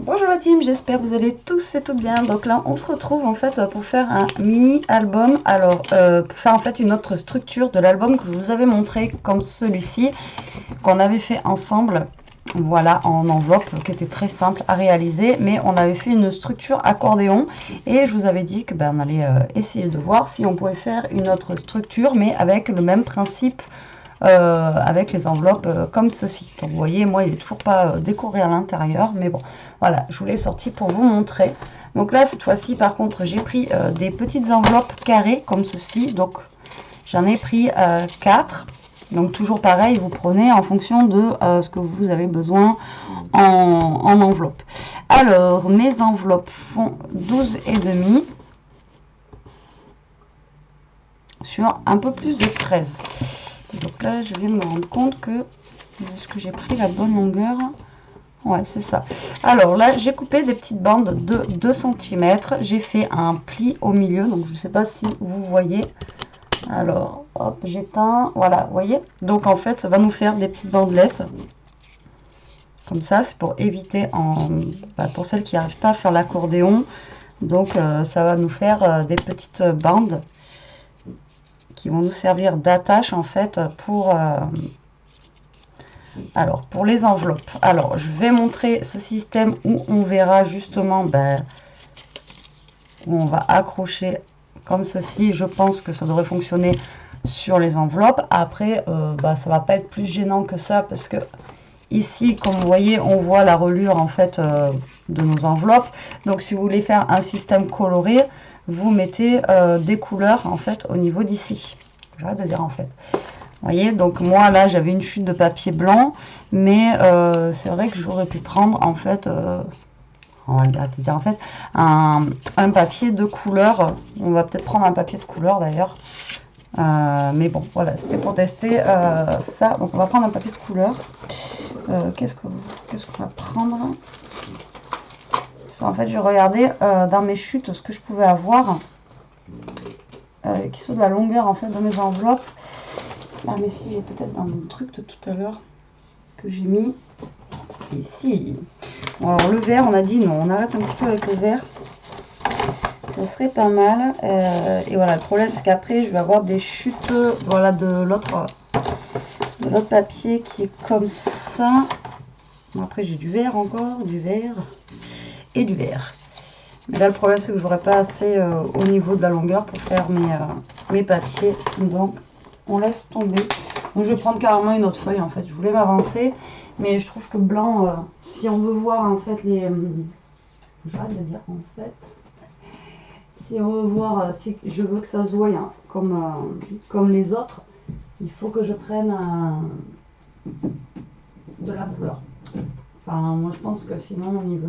Bonjour la team, j'espère que vous allez tous et toutes bien. Donc là on se retrouve en fait pour faire un mini album. Alors pour faire en fait une autre structure de l'album que je vous avais montré comme celui-ci, qu'on avait fait ensemble. Voilà, en enveloppe, qui était très simple à réaliser, mais on avait fait une structure accordéon et je vous avais dit que on allait essayer de voir si on pouvait faire une autre structure mais avec le même principe, avec les enveloppes comme ceci. Donc vous voyez, moi il n'est toujours pas décoré à l'intérieur, mais bon, voilà, je vous l'ai sorti pour vous montrer. Donc là cette fois-ci par contre j'ai pris des petites enveloppes carrées comme ceci, donc j'en ai pris 4. Donc toujours pareil, vous prenez en fonction de ce que vous avez besoin en enveloppe. Alors mes enveloppes font 12,5 sur un peu plus de 13. Donc là je vais me rendre compte que est-ce que j'ai pris la bonne longueur? Ouais, c'est ça. Alors là j'ai coupé des petites bandes de 2 cm, j'ai fait un pli au milieu, donc je ne sais pas si vous voyez. Alors hop, j'éteins, voilà, vous voyez, donc en fait ça va nous faire des petites bandelettes comme ça. C'est pour éviter pour celles qui n'arrivent pas à faire l'accordéon, donc ça va nous faire des petites bandes qui vont nous servir d'attache en fait pour pour les enveloppes. Alors je vais montrer ce système où on verra justement où on va accrocher comme ceci. Je pense que ça devrait fonctionner sur les enveloppes. Après ça va pas être plus gênant que ça, parce que ici comme vous voyez on voit la reliure en fait de nos enveloppes. Donc si vous voulez faire un système coloré, vous mettez des couleurs en fait au niveau d'ici. J'arrête de dire en fait. Vous voyez, donc moi là j'avais une chute de papier blanc, mais c'est vrai que j'aurais pu prendre en fait on va dire en fait un papier de couleur. On va peut-être prendre un papier de couleur d'ailleurs, mais bon voilà, c'était pour tester ça. Donc on va prendre un papier de couleur. Qu'est-ce qu'on va prendre? En fait je regardais dans mes chutes ce que je pouvais avoir qui sont de la longueur en fait de mes enveloppes. Ah mais si, j'ai peut-être dans mon truc de tout à l'heure que j'ai mis ici. Bon, alors le vert, on a dit non, on arrête un petit peu avec le vert, ce serait pas mal. Et voilà, le problème c'est qu'après je vais avoir des chutes, voilà, de l'autre papier qui est comme ça. Bon, après j'ai du vert encore, du vert et du vert. Mais là le problème c'est que j'aurai pas assez au niveau de la longueur pour faire mes papiers, donc on laisse tomber. Donc je vais prendre carrément une autre feuille en fait. Je voulais m'avancer, mais je trouve que blanc, si on veut voir en fait les... j'arrête de dire en fait. Si on veut voir, si je veux que ça se voie hein, comme les autres, il faut que je prenne de la couleur. Enfin moi je pense que sinon au niveau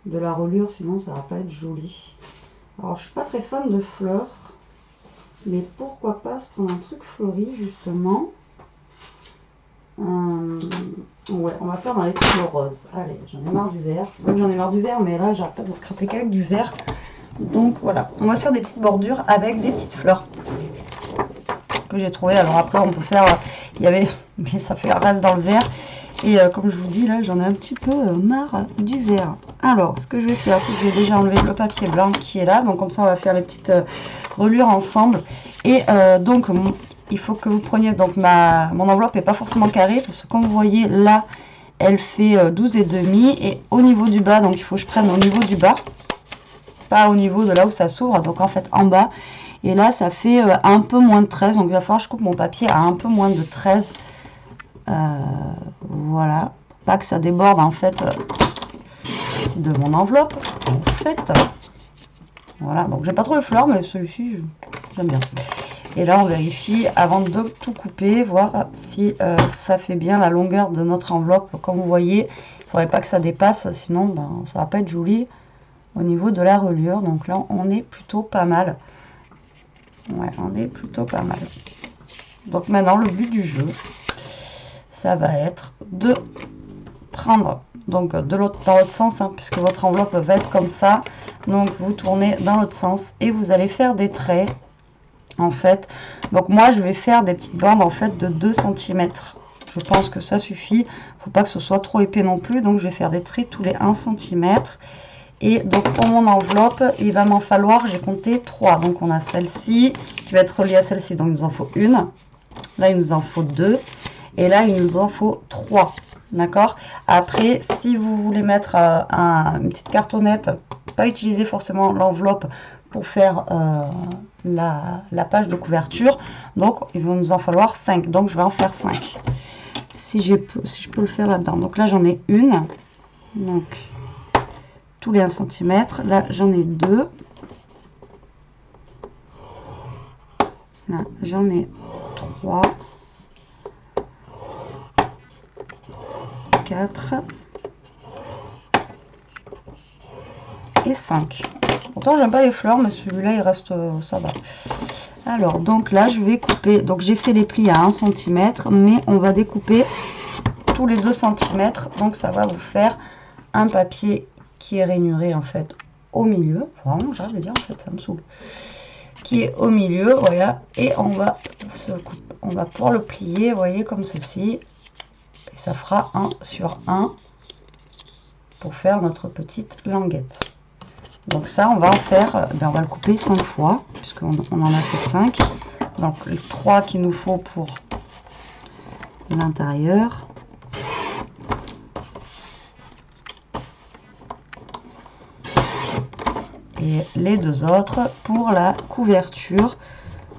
de la reliure, sinon ça va pas être joli. Alors je suis pas très fan de fleurs, mais pourquoi pas se prendre un truc fleuri justement. Ouais, on va faire dans les couleurs roses. Allez, j'en ai marre du vert. C'est vrai que j'en ai marre du vert, mais là j'arrête pas de scraper qu'avec du vert. Donc voilà, on va se faire des petites bordures avec des petites fleurs que j'ai trouvé. Alors après on peut faire, il y avait, mais ça fait reste dans le vert. Et comme je vous dis là, j'en ai un petit peu marre du vert. Alors ce que je vais faire, c'est que je vais déjà enlever le papier blanc qui est là. Donc comme ça on va faire les petites reliures ensemble. Et donc il faut que vous preniez, donc mon enveloppe n'est pas forcément carrée, parce que comme vous voyez là elle fait 12,5, et au niveau du bas, donc il faut que je prenne au niveau du bas, pas au niveau de là où ça s'ouvre, donc en fait en bas. Et là ça fait un peu moins de 13, donc il va falloir que je coupe mon papier à un peu moins de 13. Voilà, pas que ça déborde en fait de mon enveloppe en fait. Voilà, donc j'ai pas trop de fleurs, mais celui-ci j'aime bien. Et là on vérifie avant de tout couper, voir si ça fait bien la longueur de notre enveloppe. Comme vous voyez, il faudrait pas que ça dépasse, sinon ça va pas être joli au niveau de la reliure. Donc là on est plutôt pas mal. Ouais, on est plutôt pas mal. Donc maintenant le but du jeu, ça va être de prendre donc dans l'autre sens, hein, puisque votre enveloppe va être comme ça. Donc vous tournez dans l'autre sens et vous allez faire des traits en fait. Donc moi je vais faire des petites bandes en fait de 2 cm. Je pense que ça suffit. Faut pas que ce soit trop épais non plus. Donc je vais faire des traits tous les 1 cm. Et donc pour mon enveloppe, il va m'en falloir, j'ai compté 3. Donc on a celle-ci qui va être reliée à celle-ci. Donc il nous en faut une. Là il nous en faut 2. Et là il nous en faut 3. D'accord? Après, si vous voulez mettre une petite cartonnette, pas utiliser forcément l'enveloppe pour faire la page de couverture. Donc il va nous en falloir 5. Donc je vais en faire 5. Si je peux le faire là-dedans. Donc là j'en ai une. Donc tous les 1 cm. Là j'en ai 2. Là j'en ai 3. 4 et 5. Pourtant j'aime pas les fleurs, mais celui-là il reste, ça va. Alors donc là je vais couper, donc j'ai fait les plis à 1 cm, mais on va découper tous les 2 cm, donc ça va vous faire un papier qui est rainuré en fait au milieu. Vraiment, j'arrive à dire en fait, ça me saoule. Qui est au milieu, voilà, et on va pouvoir le plier, vous voyez, comme ceci. Et ça fera 1 sur 1 pour faire notre petite languette. Donc ça, on va en faire, on va le couper 5 fois, puisqu'on en a fait 5. Donc les 3 qu'il nous faut pour l'intérieur. Et les 2 autres pour la couverture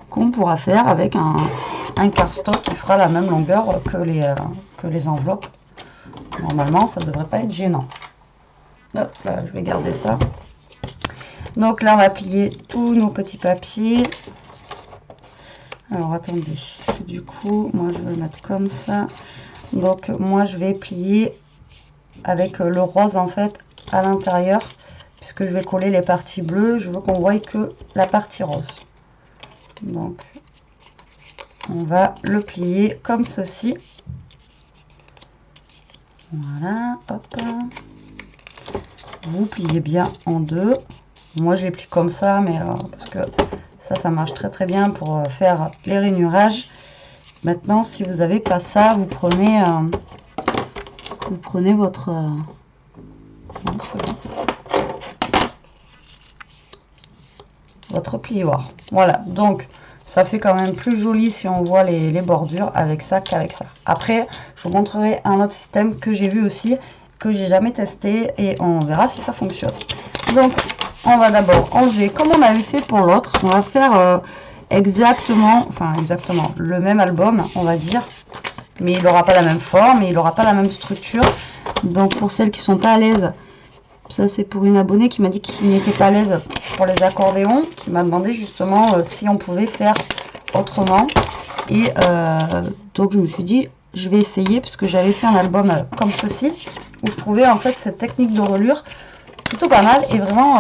qu'on pourra faire avec un cardstock qui fera la même longueur que les enveloppes. Normalement, ça ne devrait pas être gênant. Hop, là, je vais garder ça. Donc là, on va plier tous nos petits papiers. Alors, attendez. Du coup, moi, je vais le mettre comme ça. Donc, moi, je vais plier avec le rose, en fait, à l'intérieur. Puisque je vais coller les parties bleues. Je veux qu'on voie que la partie rose. Donc, on va le plier comme ceci. Voilà, hop. Vous pliez bien en 2. Moi, je les plie comme ça, mais parce que ça marche très très bien pour faire les rainurages. Maintenant, si vous n'avez pas ça, vous prenez votre... non, c'est bon. Votre plioir. Voilà, donc ça fait quand même plus joli si on voit les bordures avec ça qu'avec ça. Après, je vous montrerai un autre système que j'ai vu aussi, que j'ai jamais testé, et on verra si ça fonctionne. Donc, on va d'abord enlever, comme on avait fait pour l'autre, on va faire exactement le même album, on va dire, mais il n'aura pas la même forme, et il n'aura pas la même structure. Donc, pour celles qui sont pas à l'aise, ça c'est pour une abonnée qui m'a dit qu'il n'était pas à l'aise pour les accordéons, qui m'a demandé justement si on pouvait faire autrement. Et donc je me suis dit, je vais essayer, parce que j'avais fait un album comme ceci, où je trouvais en fait cette technique de reliure plutôt pas mal, et vraiment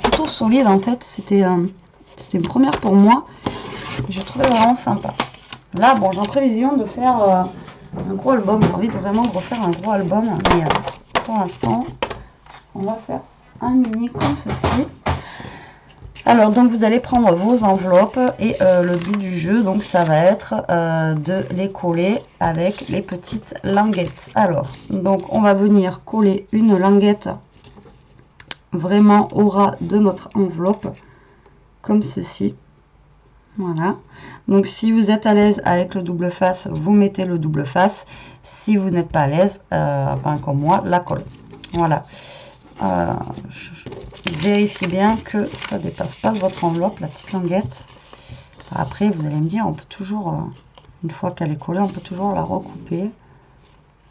plutôt solide en fait. C'était une première pour moi, et je trouvais vraiment sympa. Là, bon, j'ai en prévision de faire un gros album, j'ai envie de vraiment refaire un gros album, mais pour l'instant... on va faire un mini comme ceci. Alors donc vous allez prendre vos enveloppes et le but du jeu, donc ça va être de les coller avec les petites languettes. Alors donc on va venir coller une languette vraiment au ras de notre enveloppe comme ceci. Voilà, donc si vous êtes à l'aise avec le double face, vous mettez le double face. Si vous n'êtes pas à l'aise, comme moi, la colle. Voilà. Vérifiez bien que ça dépasse pas votre enveloppe, la petite languette. Après vous allez me dire, on peut toujours une fois qu'elle est collée, on peut toujours la recouper,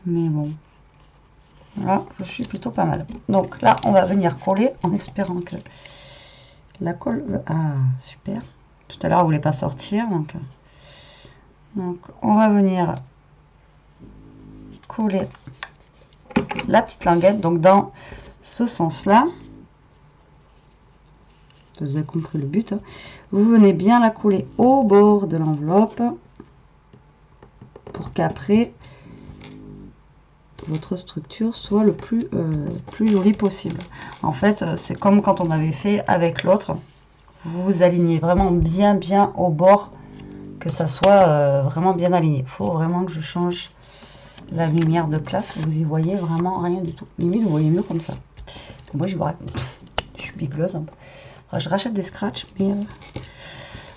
mais bon, là je suis plutôt pas mal. Donc là on va venir coller en espérant que la colle, ah super, tout à l'heure elle voulait pas sortir, donc on va venir coller la petite languette, donc dans ce sens là. Vous avez compris le but, hein. Vous venez bien la coller au bord de l'enveloppe pour qu'après votre structure soit le plus jolie possible. En fait c'est comme quand on avait fait avec l'autre, vous vous alignez vraiment bien au bord, que ça soit vraiment bien aligné. Il faut vraiment que je change la lumière de place, vous y voyez vraiment rien du tout. Limite vous voyez mieux comme ça. Moi je vous raconte, je suis bigleuse un peu. Alors, je rachète des scratchs, mais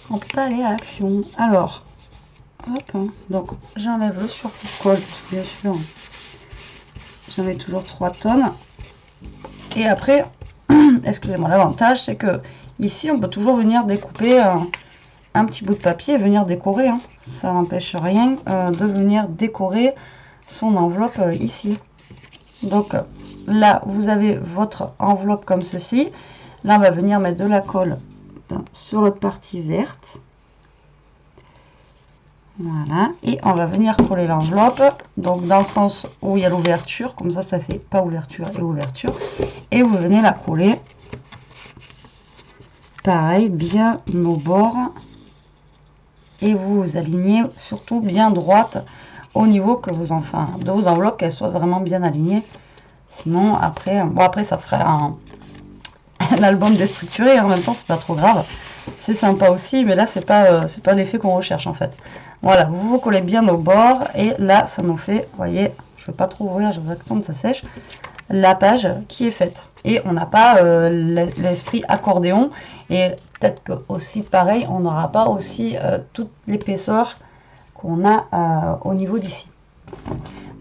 on peut pas aller à action. Alors, hop, hein. Donc j'enlève le surcolle, bien sûr. J'en ai toujours 3 tonnes. Et après, excusez-moi, l'avantage c'est que ici on peut toujours venir découper un petit bout de papier et venir décorer. Hein. Ça n'empêche rien de venir décorer son enveloppe ici. Donc là, vous avez votre enveloppe comme ceci. Là, on va venir mettre de la colle sur l'autre partie verte. Voilà. Et on va venir coller l'enveloppe. Donc dans le sens où il y a l'ouverture. Comme ça fait pas ouverture et ouverture. Et vous venez la coller. Pareil, bien au bord. Et vous vous alignez surtout bien droite au niveau que vous de vos enveloppes, qu'elles soient vraiment bien alignées. Sinon après, bon après ça ferait un album déstructuré, en même temps c'est pas trop grave, c'est sympa aussi, mais là c'est pas l'effet qu'on recherche en fait. Voilà, vous vous collez bien au bord et là ça nous fait, vous voyez, je vais pas trop ouvrir, je vais attendre que ça sèche, la page qui est faite. Et on n'a pas l'esprit accordéon, et peut-être que aussi pareil, on n'aura pas aussi toute l'épaisseur qu'on a au niveau d'ici.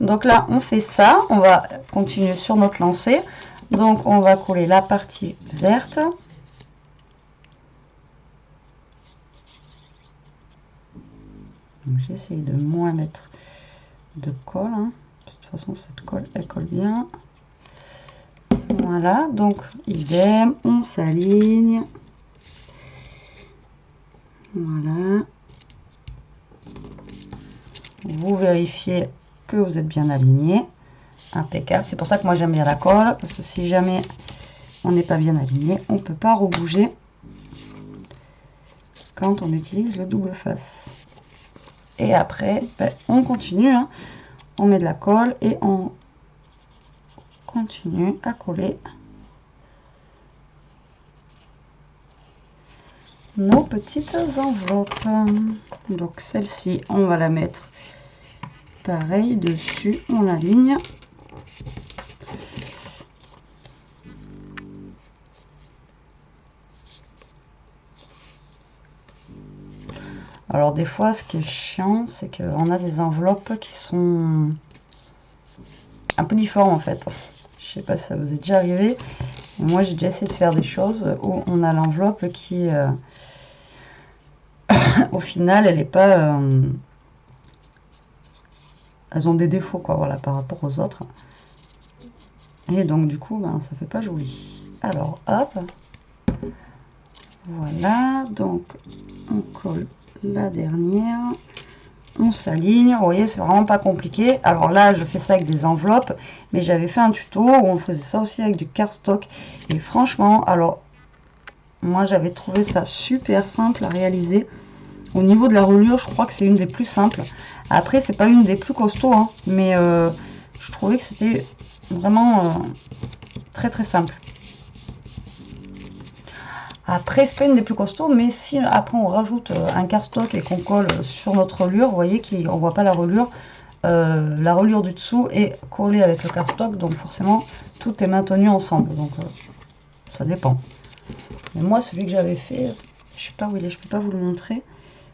Donc là on fait ça, on va continuer sur notre lancée. Donc on va coller la partie verte. J'essaye de moins mettre de colle. Hein. De toute façon cette colle elle colle bien. Voilà, donc idem, on s'aligne. Voilà. Vous vérifiez que vous êtes bien aligné. Impeccable. C'est pour ça que moi j'aime bien la colle, parce que si jamais on n'est pas bien aligné, on ne peut pas rebouger quand on utilise le double face. Et après, ben, on continue. Hein. On met de la colle et on continue à coller nos petites enveloppes. Donc celle-ci, on va la mettre pareil dessus, on l'aligne. Alors des fois, ce qui est chiant, c'est qu'on a des enveloppes qui sont un peu différentes en fait. Je sais pas si ça vous est déjà arrivé. Moi, j'ai déjà essayé de faire des choses où on a l'enveloppe qui, au final, elle est pas... elles ont des défauts, quoi, voilà, par rapport aux autres. Et donc, du coup, ben, ça fait pas joli. Alors, hop. Voilà, donc, on colle la dernière. On s'aligne. Vous voyez, c'est vraiment pas compliqué. Alors là, je fais ça avec des enveloppes. Mais j'avais fait un tuto où on faisait ça aussi avec du cardstock. Et franchement, alors, moi, j'avais trouvé ça super simple à réaliser. Au niveau de la reliure, je crois que c'est une des plus simples. Après, c'est pas une des plus costauds, hein, mais je trouvais que c'était vraiment très très simple. Après, c'est pas une des plus costauds, mais si après on rajoute un cardstock et qu'on colle sur notre reliure, vous voyez qu'on voit pas la reliure du dessous est collée avec le cardstock, donc forcément tout est maintenu ensemble. Donc ça dépend. Mais moi, celui que j'avais fait, je sais pas où il est, je peux pas vous le montrer.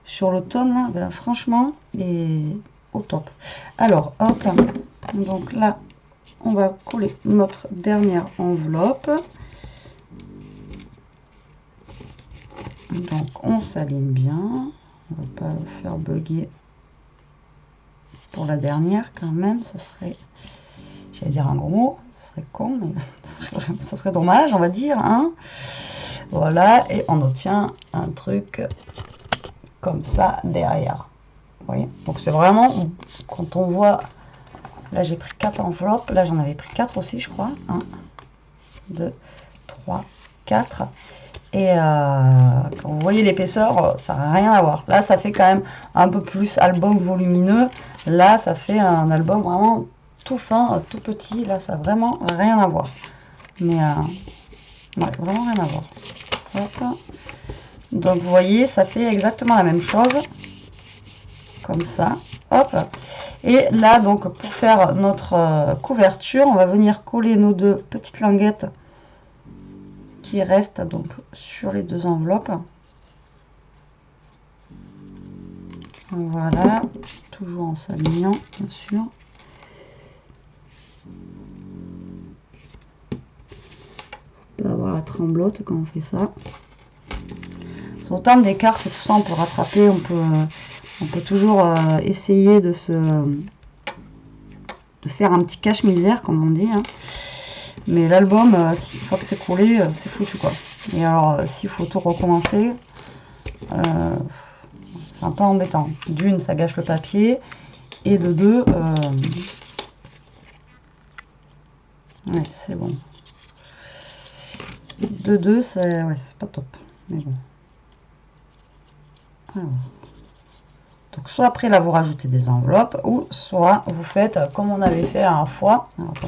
Sur l'automne, là, ben, franchement, il est au top. Alors, hop, donc là, on va coller notre dernière enveloppe. Donc, on s'aligne bien. On va pas le faire bugger pour la dernière quand même. Ça serait, j'allais dire un gros mot, ça serait con, mais ça serait dommage, on va dire. Hein. Voilà, et on obtient un truc comme ça derrière. Vous voyez, donc c'est vraiment, quand on voit, là j'ai pris 4 enveloppes, là j'en avais pris 4 aussi je crois, 1, 2, 3, 4, et quand vous voyez l'épaisseur, ça n'a rien à voir. Là ça fait quand même un peu plus album volumineux, là ça fait un album vraiment tout fin, tout petit, là ça n'a vraiment rien à voir. Mais ouais, vraiment rien à voir. Hop. Donc vous voyez, ça fait exactement la même chose. Comme ça. Hop. Et là, donc, pour faire notre couverture, on va venir coller nos deux petites languettes qui restent donc sur les deux enveloppes. Voilà. Toujours en s'alignant, bien sûr. On peut avoir la tremblote quand on fait ça. Autant des cartes et tout ça, on peut rattraper, on peut toujours essayer de faire un petit cache-misère, comme on dit. Hein. Mais l'album, une fois que c'est collé, c'est foutu quoi. Et alors, s'il faut tout recommencer, c'est un peu embêtant. D'une, ça gâche le papier. Et de deux, ouais, c'est bon. De deux, c'est ouais, c'est pas top. Mais bon. Alors. Donc soit après là vous rajoutez des enveloppes ou soit vous faites comme on avait fait la dernière fois. Alors, attends,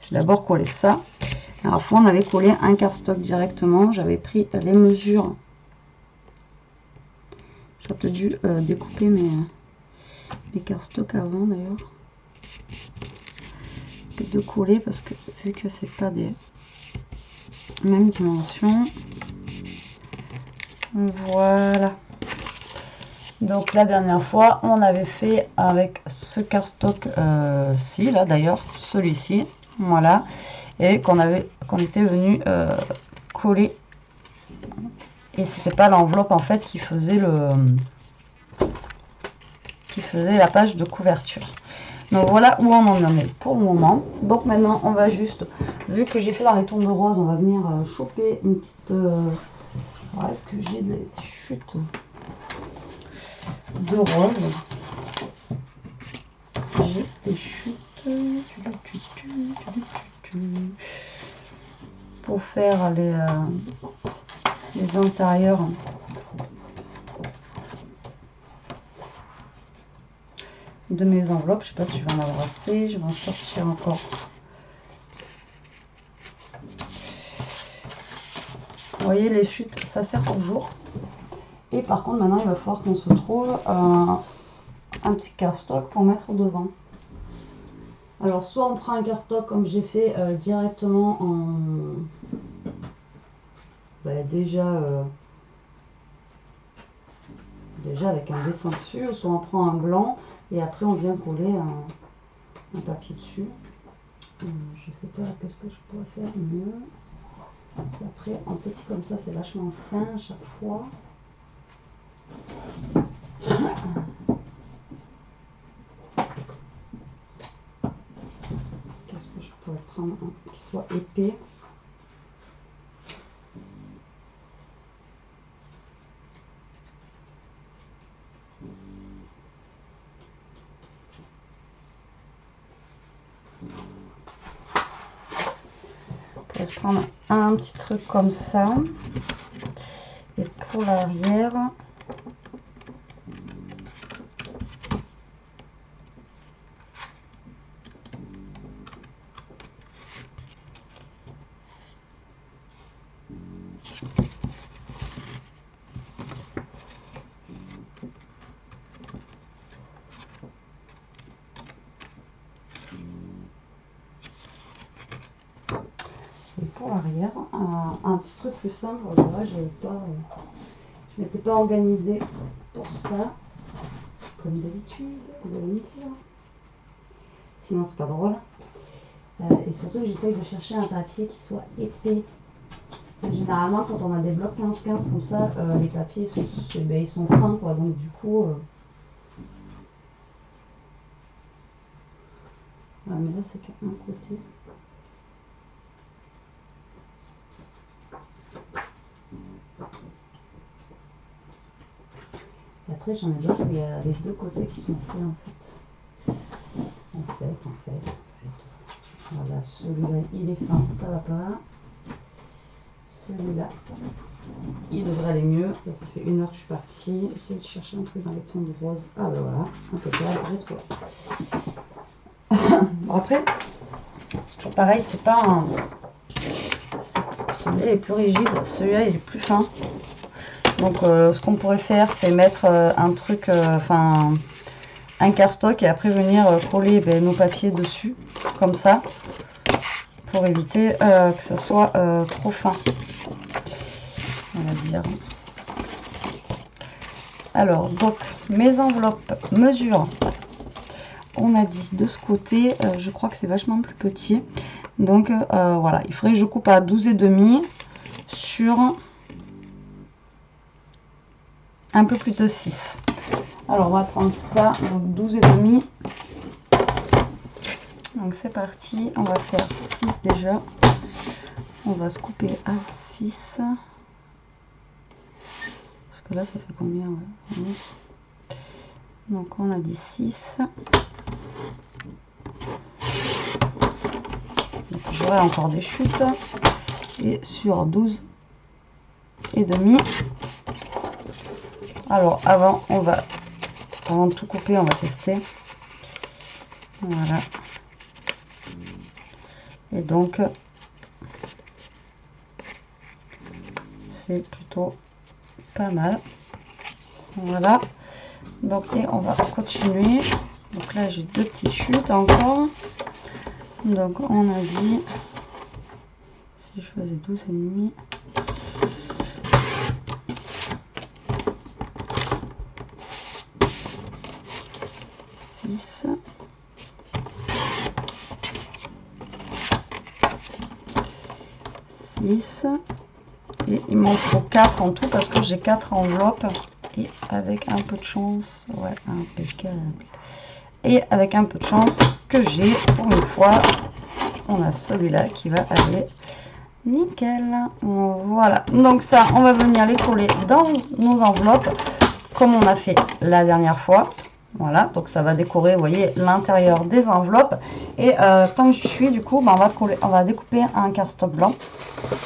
je vais d'abord coller ça. La dernière fois on avait collé un cardstock directement. J'avais pris les mesures. J'aurais peut-être dû découper mes cardstocks avant d'ailleurs. De coller parce que vu que c'est pas des mêmes dimensions. Voilà. Donc la dernière fois, on avait fait avec ce cardstock-ci, là d'ailleurs, celui-ci, voilà, et qu'on était venu coller. Et c'était pas l'enveloppe en fait qui faisait la page de couverture. Donc voilà où on en est pour le moment. Donc maintenant, on va juste, vu que j'ai fait dans les tons de rose, on va venir choper une petite. Alors, est-ce que j'ai des chutes de rose? J'ai des chutes pour faire les intérieurs de mes enveloppes. Je sais pas si je vais en avoir assez, je vais en sortir encore. Vous voyez, les chutes, ça sert toujours. Et par contre, maintenant, il va falloir qu'on se trouve un petit cardstock pour mettre devant. Alors, soit on prend un cardstock comme j'ai fait directement en... déjà avec un dessin dessus, soit on prend un blanc et après on vient coller un papier dessus. Je sais pas, qu'est-ce que je pourrais faire mieux. Et après, en petit comme ça, c'est vachement fin à chaque fois. Qu'est-ce que je pourrais prendre qui soit épais. On va se prendre un petit truc comme ça. Et pour l'arrière, un petit truc plus simple. Voilà, je m'étais pas organisée pour ça, comme d'habitude, vous allez me dire. Sinon c'est pas drôle. Et surtout j'essaye de chercher un papier qui soit épais. Généralement quand on a des blocs 15-15 comme ça, les papiers ils sont fins quoi, donc du coup... Ah, mais là c'est qu'un côté. Et après j'en ai d'autres où il y a les deux côtés qui sont faits en fait. En fait. Voilà, celui-là il est fin, ça va pas. Celui-là, il devrait aller mieux. Ça fait 1 heure que je suis partie. J'essaie de chercher un truc dans les tons de rose. Ah ben voilà, impeccable, j'ai trouvé. Bon, après, c'est toujours pareil, c'est pas un... Celui-là est plus rigide, celui-là il est plus fin. Donc ce qu'on pourrait faire, c'est mettre un truc, enfin un cardstock, et après venir coller nos papiers dessus, comme ça, pour éviter que ça soit trop fin, on va dire. Alors, donc, mes enveloppes mesurent, on a dit de ce côté, je crois que c'est vachement plus petit. Donc, voilà, il faudrait que je coupe à 12,5 sur un peu plus de 6. Alors, on va prendre ça, donc 12,5. Donc, c'est parti, on va faire 6 déjà. On va se couper à 6. Parce que là, ça fait combien? Ouais, 11. Donc, on a dit 6. Donc, j'aurai encore des chutes. Et sur 12,5. Alors, avant de tout couper, on va tester. Voilà. Et donc, c'est plutôt pas mal. Voilà. Donc, et on va continuer. Donc là, j'ai 2 petites chutes encore. Donc, on a dit, si je faisais 12,5. 6. 6. Et il m'en faut 4 en tout parce que j'ai 4 enveloppes. Et avec un peu de chance, ouais, impeccable. Et avec un peu de chance que j'ai, pour une fois, on a celui-là qui va aller nickel. Voilà, donc ça, on va venir les coller dans nos enveloppes comme on a fait la dernière fois. Voilà, donc ça va décorer, vous voyez, l'intérieur des enveloppes. Et tant que je suis, du coup, on va découper un cardstock blanc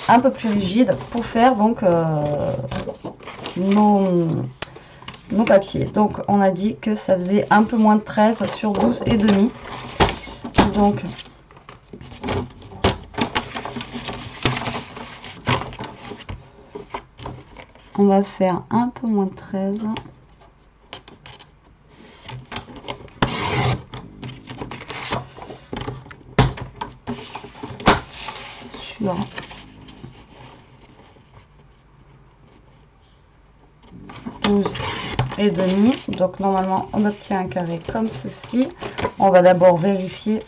un peu plus rigide pour faire donc nos papiers. Donc on a dit que ça faisait un peu moins de 13 sur 12,5. Donc on va faire un peu moins de 13 sur 12,5. Donc normalement on obtient un carré comme ceci. On va d'abord vérifier.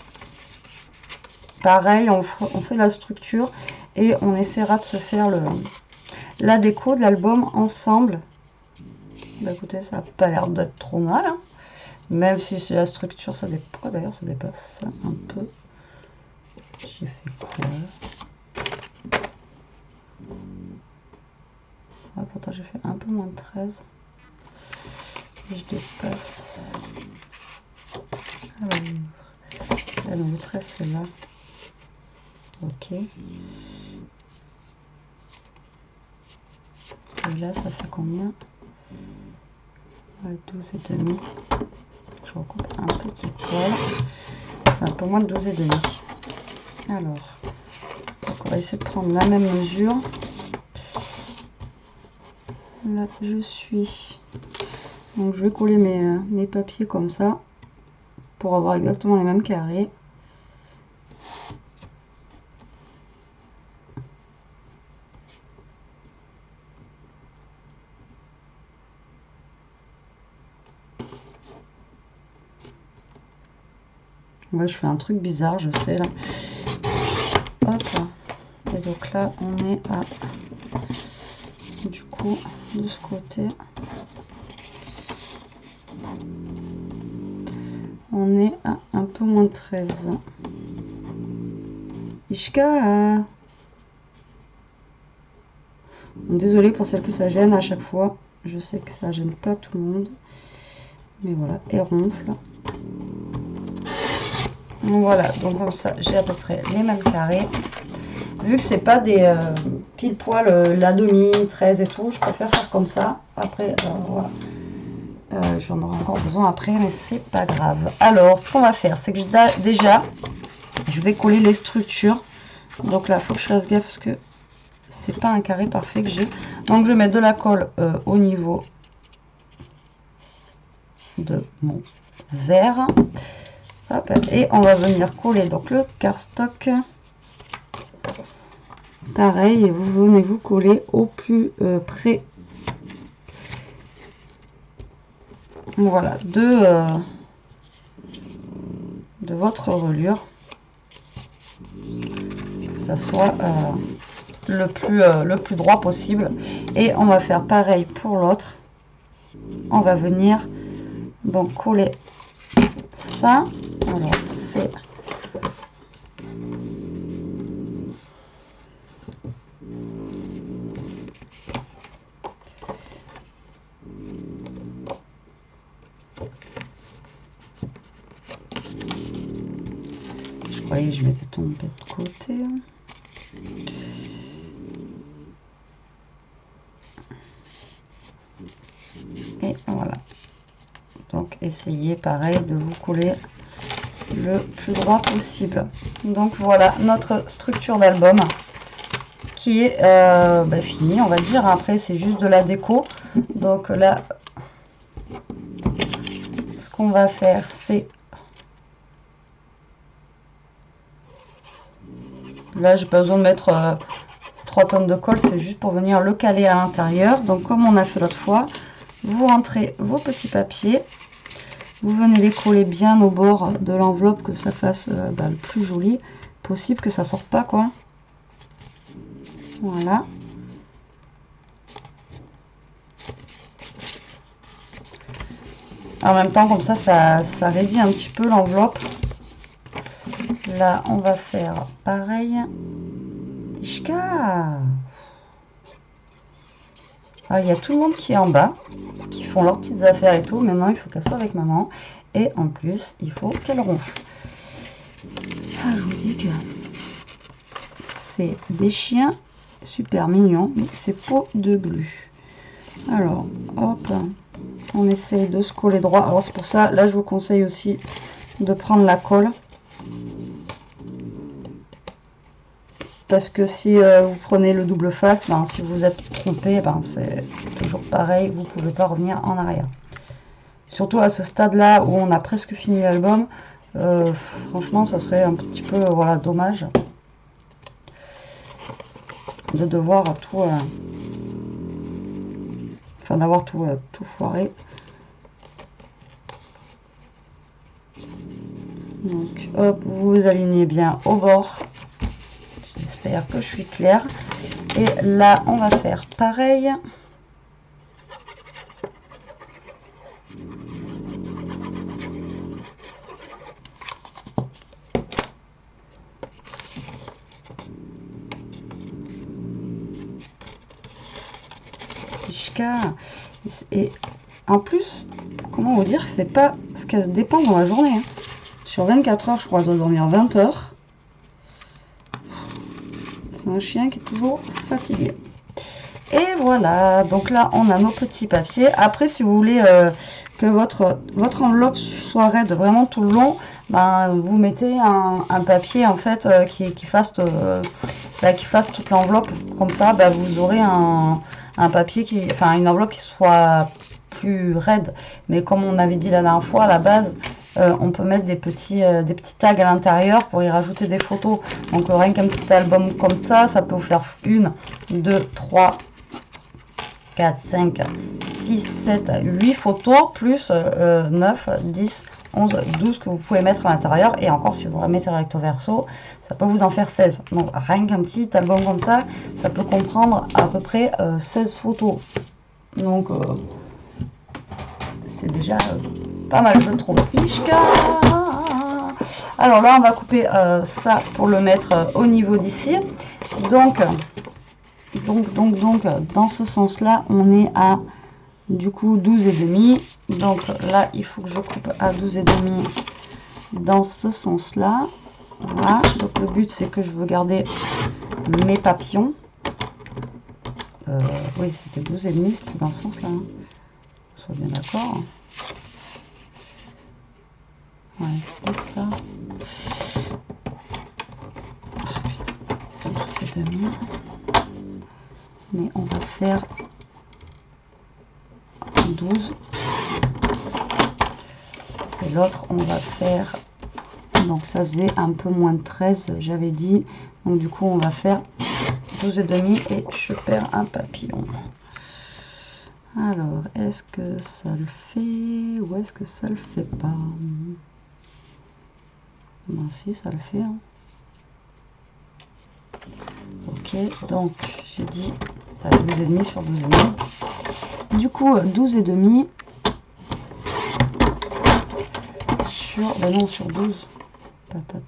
Pareil, on fait la structure et on essaiera de se faire la déco de l'album ensemble. Bah écoutez, ça n'a pas l'air d'être trop mal, hein. Même si c'est la structure, ça dépend. Pourquoi d'ailleurs ça dépasse un peu? J'ai fait quoi? Ah, pourtant j'ai fait un peu moins de 13. Et je dépasse. Alors, le 13 c'est là. Ok. Et là, ça fait combien? Ouais, 12,5. Je recoupe un petit poil. C'est un peu moins de 12,5. Alors, donc on va essayer de prendre la même mesure. Là, je suis. Donc, je vais coller mes papiers comme ça pour avoir exactement les mêmes carrés. Ouais, je fais un truc bizarre, je sais là. Hop. Et donc là, on est à, du coup, de ce côté, on est à un peu moins de 13. Ishka. Désolée pour celle que ça gêne à chaque fois. Je sais que ça gêne pas tout le monde. Mais voilà, et ronfle. Voilà, donc comme ça, j'ai à peu près les mêmes carrés. Vu que c'est pas des pile poil la demi, 13 et tout, je préfère faire comme ça. Après, voilà. J'en aurai encore besoin après, mais c'est pas grave. Alors, ce qu'on va faire, c'est que déjà, je vais coller les structures. Donc là, il faut que je fasse gaffe parce que c'est pas un carré parfait que j'ai. Donc je mets de la colle au niveau de mon verre. Hop, et on va venir coller donc le cardstock. Pareil, et vous venez vous coller au plus près. Voilà, de votre reliure. Que ça soit le plus droit possible. Et on va faire pareil pour l'autre. On va venir donc coller ça. Alors c'est je croyais que je m'étais tombée de côté. Et voilà. Donc essayez pareil de vous coller le plus droit possible. Donc voilà notre structure d'album qui est finie, on va dire. Après c'est juste de la déco. Donc là ce qu'on va faire c'est, là j'ai pas besoin de mettre 3 tonnes de colle, c'est juste pour venir le caler à l'intérieur. Donc comme on a fait l'autre fois, vous rentrez vos petits papiers, vous venez les coller bien au bord de l'enveloppe, que ça fasse le plus joli possible, que ça sorte pas quoi. Voilà. En même temps comme ça réduit un petit peu l'enveloppe. Là on va faire pareil. Ishka. Alors, il y a tout le monde qui est en bas, qui font leurs petites affaires et tout. Maintenant, il faut qu'elle soit avec maman. Et en plus, il faut qu'elle ronfle. Ah, je vous dis que c'est des chiens super mignons, mais c'est peau de glu. Alors, hop, on essaye de se coller droit. Alors, c'est pour ça, là, je vous conseille aussi de prendre la colle. Parce que si vous prenez le double face, si vous êtes trompé, c'est toujours pareil, vous ne pouvez pas revenir en arrière. Surtout à ce stade-là où on a presque fini l'album, franchement, ça serait un petit peu dommage de devoir tout, d'avoir tout foiré. Donc, hop, vous vous alignez bien au bord. J'espère que je suis claire. Et là, on va faire pareil. Et en plus, comment vous dire, c'est pas ce qu'elle dépend dans la journée. Hein. Sur 24 heures, je crois, elle doit dormir 20 heures. C'est un chien qui est toujours fatigué. Et voilà, donc là on a nos petits papiers. Après, si vous voulez que votre enveloppe soit raide vraiment tout le long, vous mettez un papier en fait qui fasse toute l'enveloppe. Comme ça, vous aurez un papier une enveloppe qui soit plus raide. Mais comme on avait dit la dernière fois, à la base, on peut mettre des petits tags à l'intérieur pour y rajouter des photos. Donc rien qu'un petit album comme ça, ça peut vous faire 1, 2, 3, 4, 5, 6, 7, 8 photos, plus 9, 10, 11, 12 que vous pouvez mettre à l'intérieur. Et encore, si vous remettez recto verso, ça peut vous en faire 16. Donc rien qu'un petit album comme ça, ça peut comprendre à peu près 16 photos. Donc c'est déjà pas mal, je trouve. Ishka. Alors là, on va couper ça pour le mettre au niveau d'ici. Donc, dans ce sens-là, on est à du coup 12,5. Donc là, il faut que je coupe à 12,5 dans ce sens-là. Voilà. Donc le but, c'est que je veux garder mes papillons. Oui, c'était 12,5, c'était dans ce sens-là. Hein. Soit bien d'accord. Ouais, c'était ça. Oh, putain, 12,5. mais on va faire 12. Et l'autre, on va faire, donc ça faisait un peu moins de 13, j'avais dit. Donc du coup, on va faire 12 et demi et je perds un papillon. Alors, est-ce que ça le fait ou est-ce que ça le fait pas? Ben si, ça le fait. Hein. Ok, donc j'ai dit 12 et demi sur 12 et demi. Du coup, 12 et demi sur, ben non, sur 12. Patate.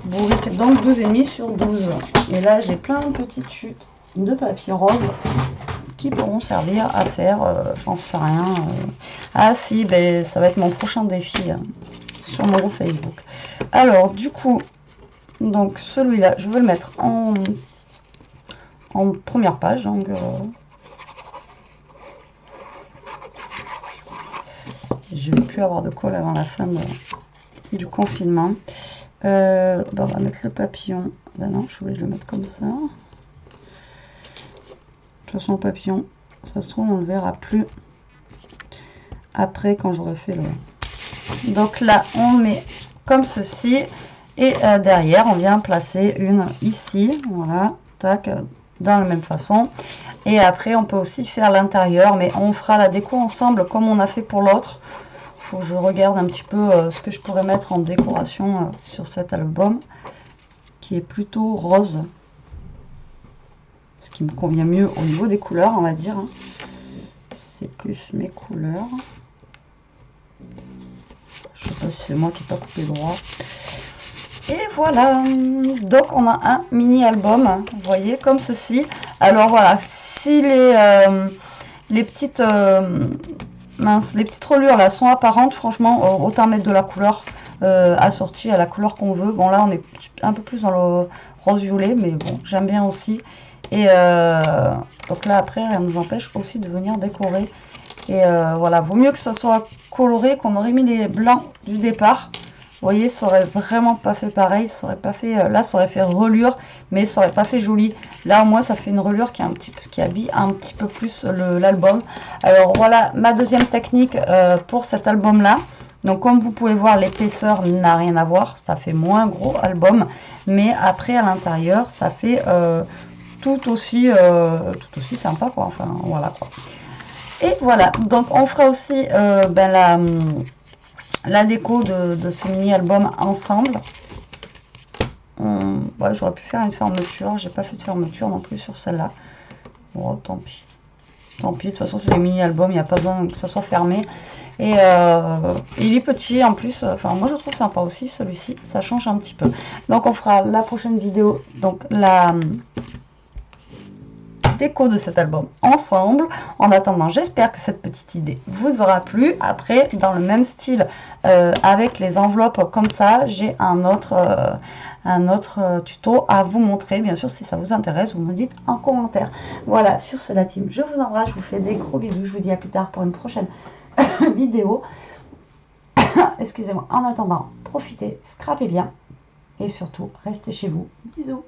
Bourrique, donc 12 et demi sur 12. Et là, j'ai plein de petites chutes de papier rose qui pourront servir à faire, j'en sais rien. Ah si, ben, ça va être mon prochain défi sur mon groupe Facebook. Alors, du coup, donc celui-là, je vais le mettre en première page. Donc, je ne vais plus avoir de colle avant la fin du confinement. Ben, on va mettre le papillon. Ben non, je voulais le mettre comme ça. De toute façon, le papillon, ça se trouve, on le verra plus après quand j'aurai fait le... Donc là, on met comme ceci. Et derrière, on vient placer une ici. Voilà, tac, dans la même façon. Et après, on peut aussi faire l'intérieur, mais on fera la déco ensemble comme on a fait pour l'autre. Il faut que je regarde un petit peu ce que je pourrais mettre en décoration sur cet album, qui est plutôt rose. Ce qui me convient mieux au niveau des couleurs, on va dire. C'est plus mes couleurs. Je sais pas si c'est moi qui n'ai pas coupé droit. Et voilà, donc on a un mini album, vous voyez, comme ceci. Alors voilà, si les petites les petites reliures là sont apparentes, franchement, autant mettre de la couleur assortie à la couleur qu'on veut. Bon là, on est un peu plus dans le rose violet, mais bon, j'aime bien aussi. Et donc là, après, elle nous empêche aussi de venir décorer. Et voilà, vaut mieux que ça soit coloré, qu'on aurait mis les blancs du départ. Vous voyez, ça aurait vraiment pas fait pareil, ça aurait pas fait, là ça aurait fait relure, mais ça aurait pas fait joli. Là au moins ça fait une relure qui est un petit peu, qui habille un petit peu plus l'album. Alors voilà ma deuxième technique pour cet album là. Donc comme vous pouvez voir, l'épaisseur n'a rien à voir, ça fait moins gros album, mais après à l'intérieur ça fait tout aussi sympa quoi. Enfin voilà quoi. Et voilà, donc on fera aussi la déco de ce mini album ensemble. Ouais, j'aurais pu faire une fermeture, j'ai pas fait de fermeture non plus sur celle-là. Bon, tant pis. Tant pis, de toute façon c'est des mini albums, il n'y a pas besoin que ça soit fermé. Et il est petit en plus, enfin moi je trouve sympa aussi celui-ci, ça change un petit peu. Donc on fera la prochaine vidéo, donc la déco de cet album ensemble. En attendant, j'espère que cette petite idée vous aura plu. Après, dans le même style, avec les enveloppes comme ça, j'ai un autre tuto à vous montrer. Bien sûr, si ça vous intéresse, vous me dites en commentaire. Voilà, sur ce la team, je vous embrasse, je vous fais des gros bisous. Je vous dis à plus tard pour une prochaine vidéo. Excusez-moi. En attendant, profitez, scrapez bien et surtout, restez chez vous. Bisous.